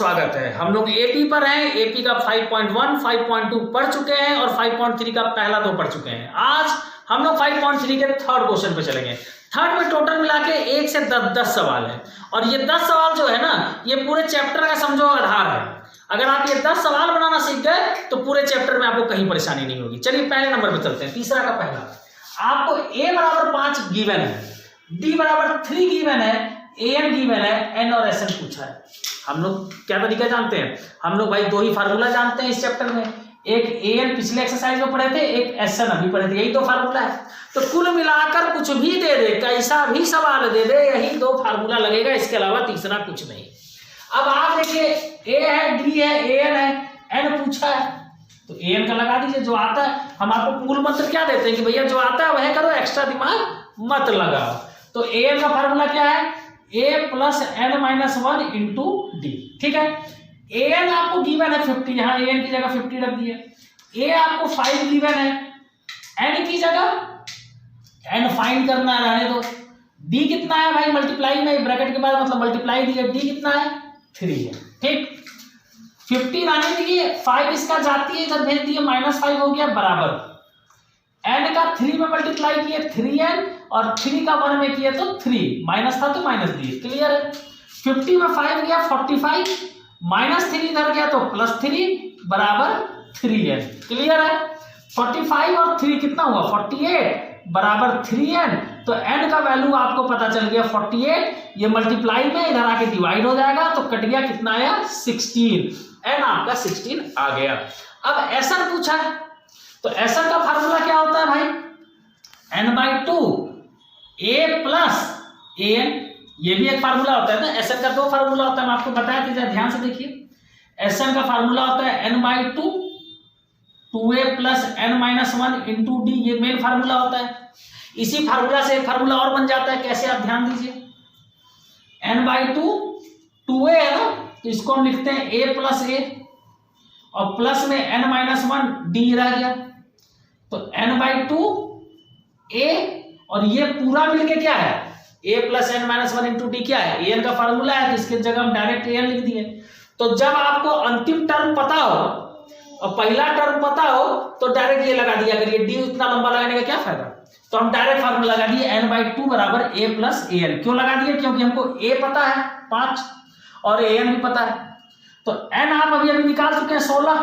स्वागत है। हम लोग एपी पर हैं। एपी का 5.1, 5.2 पढ़ चुके हैं और 5.3 का पहला 2 पढ़ चुके हैं। आज हम लोग 5.3 के थर्ड क्वेश्चन पे चलेंगे। थर्ड में टोटल मिला के 1 से 10 सवाल है और ये 10 सवाल जो है ना, ये पूरे चैप्टर का समझो आधार है। अगर आप ये 10 सवाल बनाना सीख गए तो पूरे चैप्टर में आपको कहीं परेशानी नहीं होगी। चलिए पहले नंबर पे चलते हैं। तीसरा का पहला, आपको a बराबर 5 गिवन है, d बराबर 3 गिवन है, an गिवन है, n और sn पूछा है। हम लोग क्या तरीका जानते हैं? हम लोग भाई 2 ही फार्मूला जानते हैं इस चैप्टर में। एक an पिछले एक्सरसाइज में पढ़े थे, एक sn अभी पढ़े थे, यही 2 फार्मूला है। तो कुल मिलाकर कुछ भी दे दे, कैसा भी सवाल दे दे, यही 2 फार्मूला लगेगा, इसके अलावा तीसरा कुछ नहीं। अब आप देखिए a है, d है, an है, n पूछा है, तो an का लगा दीजिए जो आता है। हम आपको मूल मंत्र क्या देते हैं कि भैया जो आता है वह करो, एक्स्ट्रा दिमाग मत लगाओ। तो an का फार्मूला क्या है? a plus n minus 1 into D. ठीक है, an आपको गिवन है 50, यहाँ an की जगह 50 रख दिए। a आपको 5 गिवन है, n की जगह n फाइंड करना है, रहने दो। d कितना है भाई? मल्टीप्लाई में ब्रैकेट के बाद मतलब मल्टीप्लाई दिया, d कितना है? 3 है। ठीक, 50 रहने दीजिए, 5 इसका जाती है इधर भेज दिए, -5 हो गया बराबर n का 3 में मल्टीप्लाई किए 3n और 3 का 1 में किए तो 3, माइनस था तो माइनस दिए। क्लियर है? 50 में 5 गया 45, -3 इधर गया तो +3 बराबर 3n। क्लियर है? 45 और 3 कितना हुआ? 48 बराबर 3n। तो n का वैल्यू आपको पता चल गया 48, ये मल्टीप्लाई में इधर आके डिवाइड हो जाएगा तो कट गया कितना आया? 16। n आपका 16 आ गया। अब SN पूछा है, तो SN का फार्मूला क्या होता है भाई? n/2 a प्लस an, ये भी एक फार्मूला होता है ना। SN का 2 फार्मूला होता है, मैं आपको बताया था, ध्यान से देखिए। SN का फार्मूला होता है n/2 2a plus n minus 1 into D, ये मेन फार्मूला होता है। इसी फार्मूला से एक फार्मूला और बन जाता है, कैसे आप ध्यान दीजिए। n/2 2a है ना, तो इसको हम लिखते हैं a प्लस a और प्लस में n माइनस 1 डी रह गया, तो n/2 a और ये पूरा मिलके क्या है? a plus n minus 1 into D क्या है? an का फार्मूला है, तो इसके जगह हम डायरेक्ट an लिख दिए। तो जब आपको अंतिम टर्म पता हो और पहला टर्म पता हो तो डायरेक्ट ये लगा दिया करिए, डी इतना लंबा लगाने का क्या फायदा। तो हम डायरेक्ट फार्मूला लगा दिए n/2 बराबर a प्लस an। क्यों लगा दिए? क्योंकि हमको a पता है 5 और an भी पता है। तो n आप अभी अभी निकाल चुके हैं 16,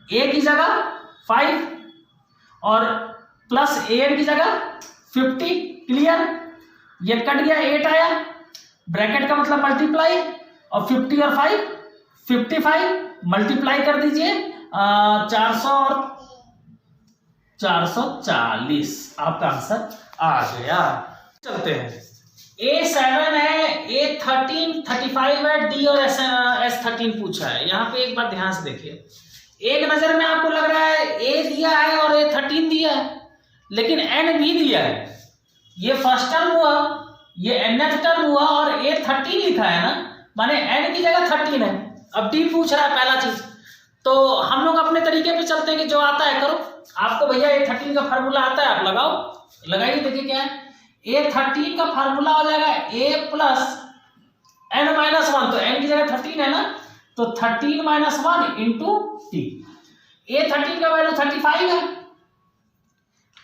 a की जगह 5 और प्लस an की जगह 50। क्लियर? ये कट गया, 8 आया, ब्रैकेट का मतलब मल्टीप्लाई, और 50 और 5 55, मल्टीप्लाई कर दीजिए 400 और 440, आपका आंसर आ गया। चलते हैं, A7 है, A13 35 है, D और S13 पूछा है। यहाँ पे एक बात ध्यान से देखिए, एक नजर में आपको लग रहा है A दिया है और A13 दिया है, लेकिन N भी दिया है। ये फर्स्ट टर्म हुआ, ये nth टर्म हुआ और A13 लिखा है ना, माने N की जगह 13 है। अब D पूछ रहा है पहला चीज, तो हम लोग अपने तरीके पे चलते हैं कि जो आता है करो। आपको भैया A13 का फार्मूला आता है, आप लगाओ, लगाइए, देखिए क्या है। A13 का फार्मूला हो जाएगा a प्लस n माइनस 1, तो n की जगह 13 है ना, तो 13 माइनस 1 इंटू टी। A13 का वैल्यू 35 है,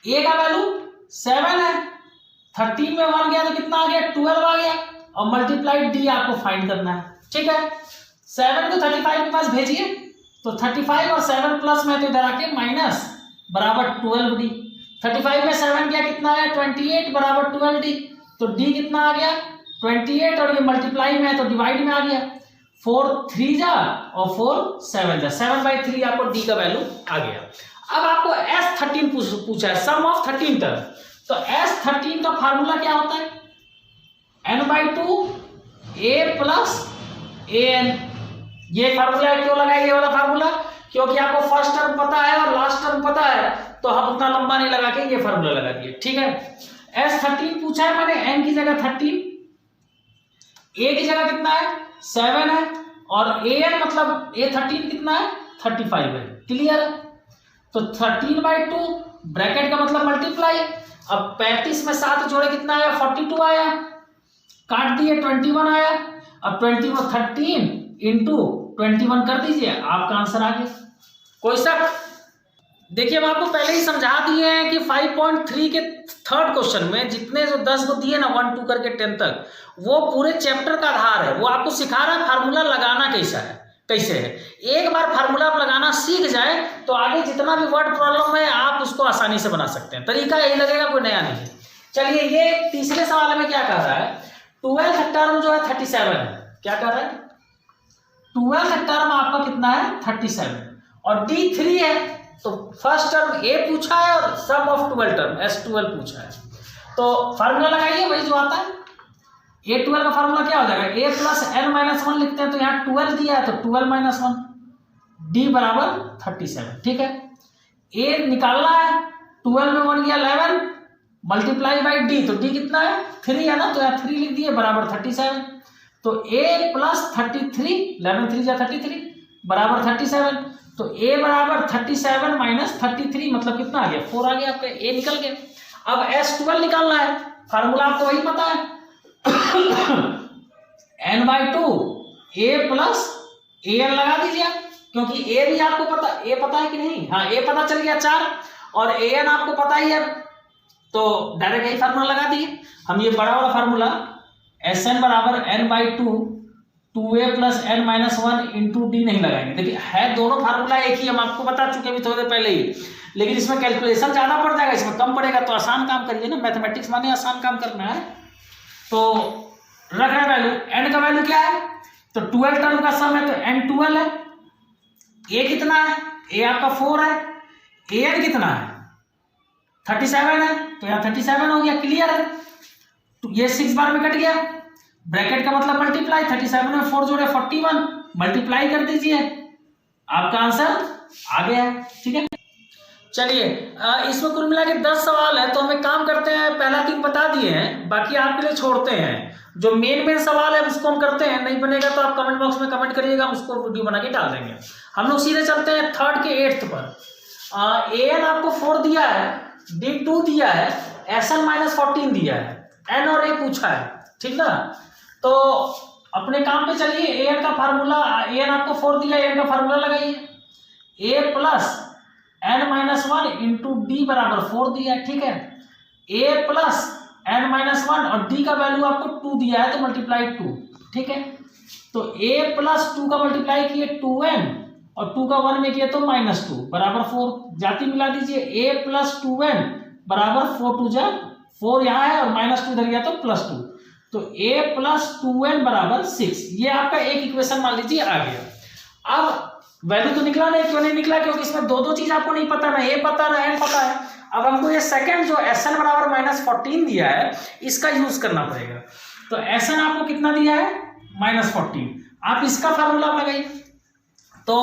a का वैल्यू 7 है, 13 में 1 गया तो कितना आ गया? 12 आ गया, और मल्टीप्लाई d आपको फाइंड करना है। ठीक है, 7 को 35 के पास भेजिए, तो 35 और 7 प्लस में, तो इधर आके माइनस बराबर 12d। 35 में 7 क्या कितना आया? 28 बराबर 12d। तो d कितना आ गया? 28, और ये मल्टीप्लाई में है तो डिवाइड में आ गया, 4 3 जा और 4 7 जा, 7/3 आपको d का वैल्यू आ गया। अब आपको S13 पूछा है, सम ऑफ 13 टर्म। तो S13 का फार्मूला क्या होता है? n/2 a plus an। ये फार्मूला क्यों लगाया ये वाला फार्मूला? क्योंकि आपको फर्स्ट टर्म पता है और लास्ट टर्म पता है, तो हम उतना लंबा नहीं लगा के ये फार्मूला लगा दिए। ठीक है, S13 पूछा है, मैंने n की जगह 13, a की जगह कितना है? 7 है, और an मतलब A13 कितना है? 35 है। क्लियर? तो 13/2 ब्रैकेट का मतलब मल्टीप्लाई, अब 35 में 7 जोड़े कितना आया? 42 आया, काट दिए 21 आया, अब 13 इंटू 21 कर दीजिए, आपका आंसर आ गया। कोई शक? देखिए, हम आपको पहले ही समझा दिए हैं कि 5.3 के थर्ड क्वेश्चन में जितने जो 10 को दिए ना 1 2 करके 10 तक, वो पूरे चैप्टर का आधार है। वो आपको सिखा रहा है फार्मूला लगाना कैसे है। एक बार फार्मूला आप लगाना सीख जाए तो आगे जितना भी वर्ड प्रॉब्लम है आप उसको आसानी से बना सकते हैं। तरीका यही लगेगा, कोई नया नहीं है। चलिए, ये तीसरे सवाल में क्या कर रहा है, 12th टर्म जो है 37 है। क्या कर रहा है? 12th टर्म आपका कितना है? 37 और D3 है। तो फर्स्ट टर्म A पूछा है और सम ऑफ 12 टर्म S12 पूछा है। तो फार्मूला लगाइए वही जो आता है। A12 का फार्मूला क्या हो जाएगा? A प्लस n-1 लिखते हैं तो यहाँ 12 दिया है तो 12 - 1 D बराबर 37। ठीक है, A निकालना है, 12 में 1 गया 11 मल्टीप्लाई बाई D, तो D कितना है? 3 है ना, तो यहाँ 3 लिख दिए बराबर 37। तो A प्लस 33, 11 3 जा 33 बराबर 37। तो A बराबर 37 माइनस 33 मतलब कितना आ गया? 4 आ गया, आपका A निकल गया। अब S12 निकालना है, फार्मूला आपको वही पता है n/2 A प्लस AN लगा दीजिए, क्योंकि A भी आपको पता, A पता है कि नहीं? हाँ, A पता चल गया 4 और AN आपको पता ही है, तो डायरेक्ट यही फार्मूला लगा दिए। हम ये बड़ा वाला फार्मूला Sn बराबर n/2 2A plus n-1 into D नहीं लगाएंगे। देखिए, है दोनों फार्मूला एक ही, हम आपको बता चुके अभी थोड़ी देर पहले ही, लेकिन इसमें कैलकुलेशन ज्यादा पड़ जाएगा, इसमें कम पड़ेगा। तो आसान काम करिए ना, मैथमेटिक्स माने आसान काम करना है। तो रख रहे वैल्यू, n का वैल्यू क्या है? तो 12 टर्म का सम है तो n 12 है। A कितना है? A आपका 4 है। AN कितना है? 37 है, तो यहाँ 37 हो गया, क्लियर है। तो ये 6 बार में कट गया, ब्रैकेट का मतलब मल्टीप्लाई, 37 में 4 जोड़े 41 मल्टीप्लाई कर दीजिए, आपका आंसर आ गया है। ठीक है, चलिए, इसमें कुल मिला के 10 सवाल है, तो हम एक काम करते हैं, पहला 3 बता दिए हैं, बाकी आपके लिए छोड़ते हैं। जो मेन सवाल है उसको हम करते हैं, नहीं बनेगा तो आप कमेंट बॉक्स में कमेंट करिएगा, हम उसको वीडियो बना के डाल देंगे। हम लोग सीधे चलते हैं 3rd के 8th पर। AN आपको 4 दिया है, D2 दिया है, SN -14 दिया है, N और A पूछा है। ठीक ना, तो अपने काम पे चलिए। AN का फार्मूला, AN आपको 4 दिया, AN का फार्मूला लगाइए। A plus n-1 into D बराबर 4 दिया है। ठीक है, A प्लस n-1 और D का वैल्यू आपको 2 दिया है, तो मल्टीप्लाई 2। ठीक है, तो A प्लस 2 का मल्टीप्लाई किए 2n और 2 का 1 में किया तो -2 बराबर 4। जाति मिला दीजिए, A प्लस 2n बराबर 4 2 जा 4 यहाँ है और -2 इधर गया तो +2, तो A प्लस 2n बराबर 6। ये आपका एक इक्वेशन मान लीजिए आ गया। अब वैल्यू तो निकला नहीं, क्यों नहीं निकला? क्योंकि इसमें दो चीज आपको नहीं पता, ना A पता ना N पता है। अब हमको ये सेकंड जो Sn बराबर -14 दिया है, इसका यूज करना पड़ेगा। तो Sn आपको कितना दिया है? -14। आप इसका फार्मूला लगाइए। तो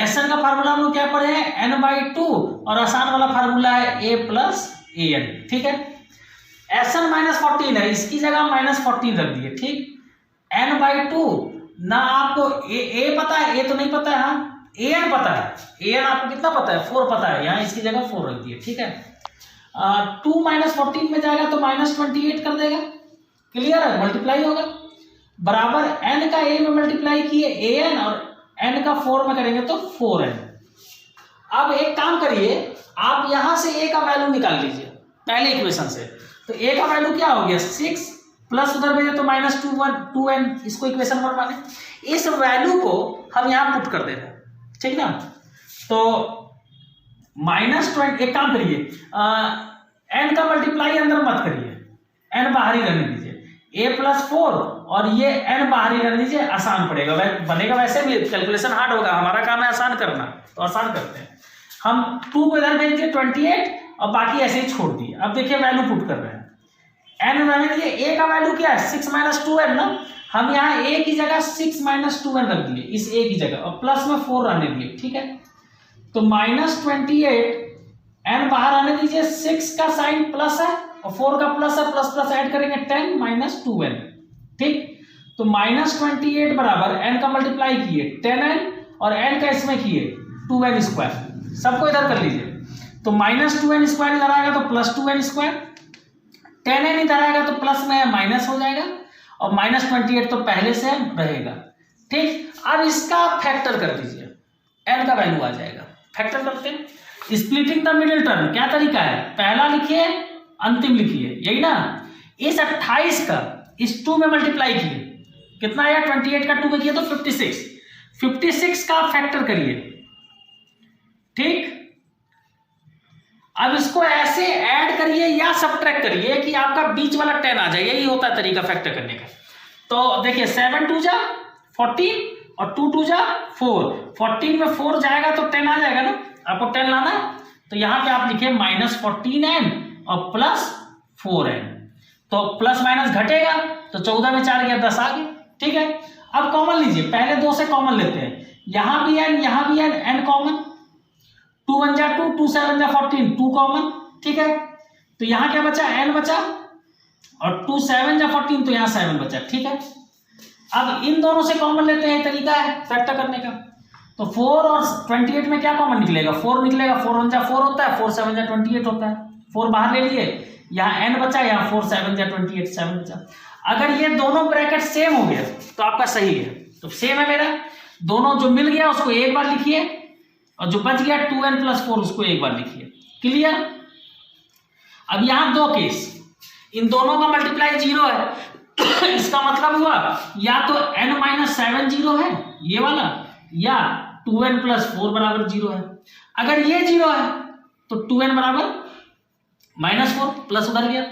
Sn का फार्मूला हम लोग क्या पढ़े हैं? n/2 और आसान वाला फार्मूला है A प्लस AN। ठीक है, Sn -14 है, इसकी जगह -14 रख दिए। ठीक, n/2 ना आपको A पता है, A तो नहीं पता है, हाँ AN पता है। AN आपको कितना पता है? 4 पता है, यहाँ इसकी जगह 4 रख दिए। ठीक है, 2 -14 में जाएगा तो -28 कर देगा, क्लियर है, मल्टीप्लाई होगा बराबर n का A में मल्टीप्लाई किए AN और n का 4 में करेंगे तो 4n। अब एक काम करिए, आप यहां से A का वैल्यू निकाल लीजिए पहले इक्वेशन से। तो A का वैल्यू क्या हो गया? 6 प्लस उधर भेजे तो -2n, इसको इक्वेशन 1 माने। इस वैल्यू को हम यहां पुट कर दे रहे हैं। ठीक ना, तो -20, एक काम करिए, n का मल्टीप्लाई अंदर मत करिए, n बाहर ही रहने दीजिए। A प्लस 4 और ये n बाहर ही रहने दीजिए, आसान पड़ेगा, बनेगा। वैसे भी कैलकुलेशन हार्ड होगा, हमारा काम है आसान करना, तो आसान करते हैं। हम 2 को इधर भेज दिए 28 और बाकी ऐसे ही छोड़ दिए। अब देखिए वैल्यू पुट कर रहे हैं, n रहने दीजिए। A का वैल्यू क्या है? 6 - 2n ना, हम यहाँ A की जगह 6 - 2n रख दिए इस A की जगह, और प्लस में 4 रहने दिए। ठीक है, तो -28 n बाहर आने दीजिए, 6 का साइन प्लस है और 4 का प्लस है, प्लस प्लस ऐड करेंगे 10 - 2n। ठीक, तो -28 बराबर n का मल्टीप्लाई किए 10n और n का इसमें किए 2n स्क्वायर, सबको इधर कर लीजिए। तो -2n स्क्वायर इधर आएगा तो +2n स्क्वायर, 10n इधर आएगा तो प्लस में माइनस हो जाएगा, और -28 तो पहले से रहेगा। ठीक, अब इसका फैक्टर कर दीजिए, n का वैल्यू आ जाएगा। फैक्टर करते हैं। स्प्लिटिंग द मिडिल टर्म क्या तरीका है, पहला लिखिए अंतिम लिखिए, यही ना। इस 28 का इस 2 में मल्टीप्लाई किए, कितना आया, 28 का 2 में किया तो 56 का फैक्टर करिए। ठीक, अब इसको ऐसे ऐड करिए या सब्ट्रैक्ट करिए कि आपका बीच वाला 10 आ जाए, यही होता है तरीका फैक्टर करने का। तो देखिए 7 2 जा 14 और 2 2 जा 4, 14 में 4 जाएगा तो 10 आ जाएगा ना, आपको 10 लाना है। तो यहां पे आप लिखिए -14n और +4n, तो प्लस माइनस घटेगा तो 14 में 4 गया 10 आ गया। ठीक है, अब कॉमन लीजिए, पहले 2 से कॉमन लेते हैं, यहां भी n यहां भी n कॉमन, 2 1 जा 2, 2 7 जा 14, 2 कॉमन। ठीक है, तो यहां क्या बचा, n बचा, और 2 7 जा 14 तो यहां 7 बचा। ठीक है, अब इन दोनों से कॉमन लेते हैं, तरीका है फैक्टर करने का। तो 4 और 28 में क्या कॉमन निकलेगा, 4 निकलेगा, 4 1 जा 4 होता है, 4 7 जा 28 होता है, 4 बाहर ले लिए, यहाँ n बचा, यहाँ 4 7 जा 28, 7 बचा। अगर ये दोनों ब्रैकेट सेम हो गया तो आपका सही है, तो सेम है मेरा, दोनों जो मिल गया उसको एक बार लिखिए और जो बच गया 2n + 4 उसको एक बार लिखिए। क्लियर। अब यहाँ 2 केस, इन दोनों का मल्टीप्लाई 0 है इसका मतलब हुआ या तो n - 7 0 है ये वाला, या 2n + 4 बराबर 0 है। अगर ये 0 है तो 2n बराबर -4 प्लस उधर गया,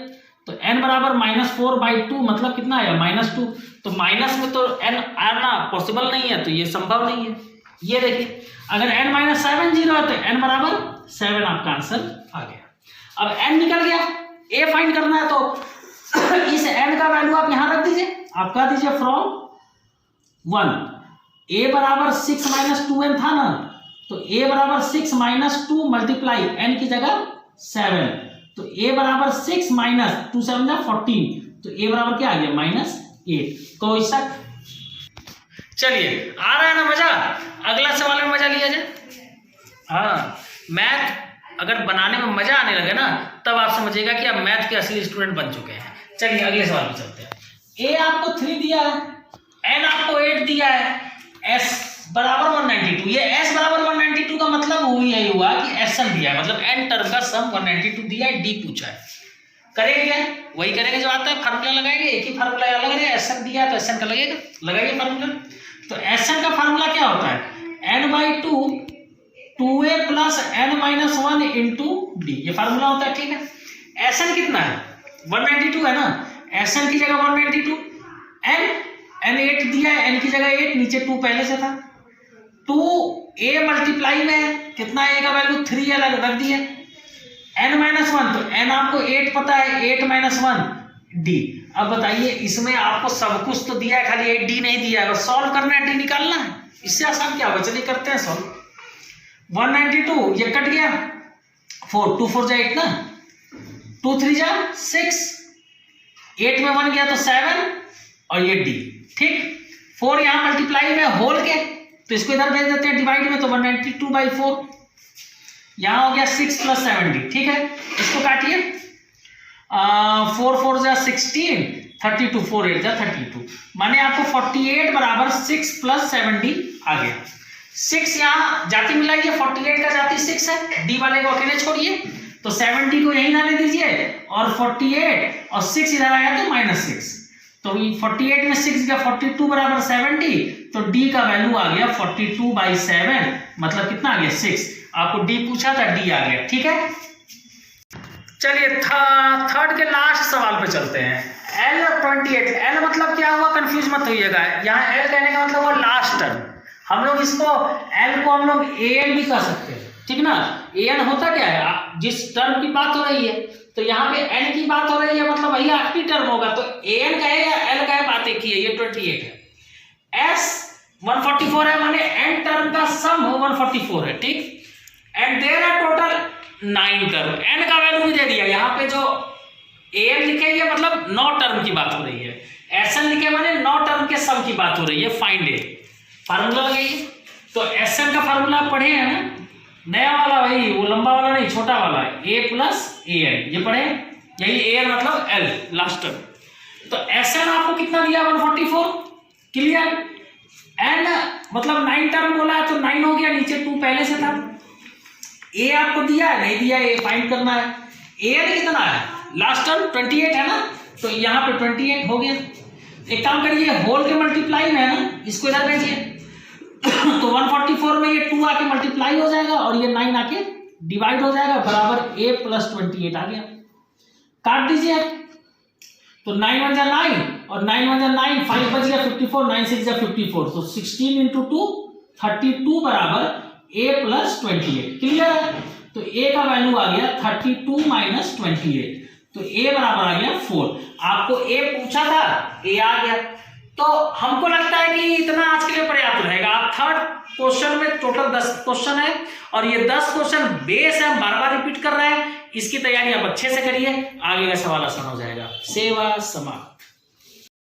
तो n बराबर -4/2 मतलब कितना आया, -2। तो माइनस में तो n आना पॉसिबल नहीं है, तो ये संभव नहीं है। ये देखिए, अगर n - 7 0 है तो n बराबर 7 आपका आंसर आ गया। अब n निकल गया, a फाइंड करना है, तो इस n का वैल्यू आप यहां रख दीजिए, आप कह दीजिए फ्रॉम 1, a बराबर 6 - 2n था ना, तो a बराबर 6 - 2 मल्टीप्लाई n की जगह 7, तो a बराबर 6 - 2 7 जा 14, तो a बराबर क्या आ गया, -8। कोई शक। चलिए, आ रहा है ना मजा, अगला सवाल में मजा लिया जाए। हाँ, मैथ अगर बनाने में मजा आने लगे ना तब आप समझिएगा कि आप मैथ के असली स्टूडेंट बन चुके हैं। चलिए अगले सवाल पे चलते हैं। a आपको 3 दिया है, n आपको 8 दिया है, s बराबर 192, ये s बराबर 192 का मतलब यही हुआ कि sn दिया है, मतलब n टर्म का सम 192 दिया है, d पूछा है। करेंगे क्या, वही करेंगे जो आता है, फार्मूला लगाएंगे, एक ही फार्मूला अलग है, sn दिया है तो sn का लगेगा, लगाइए फार्मूला। तो sn का फार्मूला क्या होता है, n/2 2a + n - 1 × d, ये फार्मूला होता है। ठीक है, sn कितना है, 192 है ना, sn की जगह 192, n 8 दिया है, n की जगह 8, नीचे 2 पहले से था, 2a मल्टीप्लाई में कितना a का वैल्यू 3 अलग रख दिया, n - 1 तो n आपको 8 पता है, 8 - 1 d। अब बताइए, इसमें आपको सब कुछ तो दिया है, खाली 8d नहीं दिया है, बस सॉल्व करना है, d निकालना है, इससे आसान क्या होगा, चलिए करते हैं सॉल्व। 192 ये कट गया, 4 2 4 जा 8 ना, 2 3 जा 6, 8 में 1 गया तो 7 और ये d। ठीक, 4 यहां मल्टीप्लाई में होल के, तो इसको इधर भेज देते हैं डिवाइड में, तो 192/4, यहां हो गया 6 + 7d। ठीक है, इसको काटिए, 4 4 जा 16, 32 4 8 जा 32, माने आपको 48 बराबर 6 + 7d आ गया। 6 यहाँ जाति मिलाइए, 48 का जाति 6 है, d वाले को अकेले छोड़िए, तो 7d को यही लाने दीजिए, और 48 और 6 इधर आया तो -6, तो 48 में 6 गया 42 बराबर 7d, तो d का वैल्यू आ गया 42/7, मतलब कितना आ गया 6। आपको d पूछा था, d आ गया। ठीक है, चलिए थर्ड के लास्ट सवाल पे चलते हैं। L28, L मतलब क्या हुआ, कंफ्यूज मत होइएगा, यहाँ L कहने का मतलब हुआ लास्ट टर्म, हम लोग इसको L को हम लोग an भी कह सकते हैं। ठीक ना, an होता क्या है, जिस टर्म की बात हो रही है, तो यहाँ पे n की बात हो रही है, मतलब वही आखिरी टर्म होगा, तो an कहे या L कहे बात एक ही है, ये 28 है, s 144 है, माने n टर्म का सम हो 144 है। ठीक, and there are total 9 term, n का वैल्यू भी दे दिया, यहाँ पे जो an लिखे ये मतलब 9 टर्म की बात हो रही है, sn लिखे माने 9 टर्म के सम की बात हो रही है। फाइंड ए, फार्मूला लगाइए, तो sn का फार्मूला पढ़े हैं ना, नया वाला, वही वो लंबा वाला नहीं, छोटा वाला, a + an, ये पढ़े, यही an मतलब l लास्ट टर्म। तो Sn आपको कितना दिया 144, क्लियर। एंड मतलब 9 टर्म बोला है तो 9 हो गया, नीचे 2 पहले से था। ए आपको दिया है, नहीं दिया, ए फाइंड करना है। An कितना है, लास्ट टर्म 28 है ना, तो यहाँ पे 28 हो गया। एक काम करिए, होल के मल्टीप्लाई में है ना, इसको इधर भेजिए तो 144 में ये 2 आके मल्टीप्लाई हो जाएगा और ये 9 आके डिवाइड हो जाएगा, बराबर a + 28 आ गया। काट दीजिए, तो 9 1 जा 9 और 9 1 जा 9, 5 बच गया 54, 9 6 जा 54, तो 16 × 2 32 बराबर a + 28, क्लियर है। तो a का वैल्यू आ गया 32 - 28, तो a बराबर आ गया 4। आपको a पूछा था, a आ गया। तो हमको लगता है कि इतना आज के लिए पर्याप्त रहेगा। आप थर्ड क्वेश्चन में टोटल 10 क्वेश्चन है और ये 10 क्वेश्चन बेस है, हम बार बार रिपीट कर रहे हैं। इसकी तैयारी आप अच्छे से करिए, आगे का सवाल आसान हो जाएगा। सेवा समाप्त।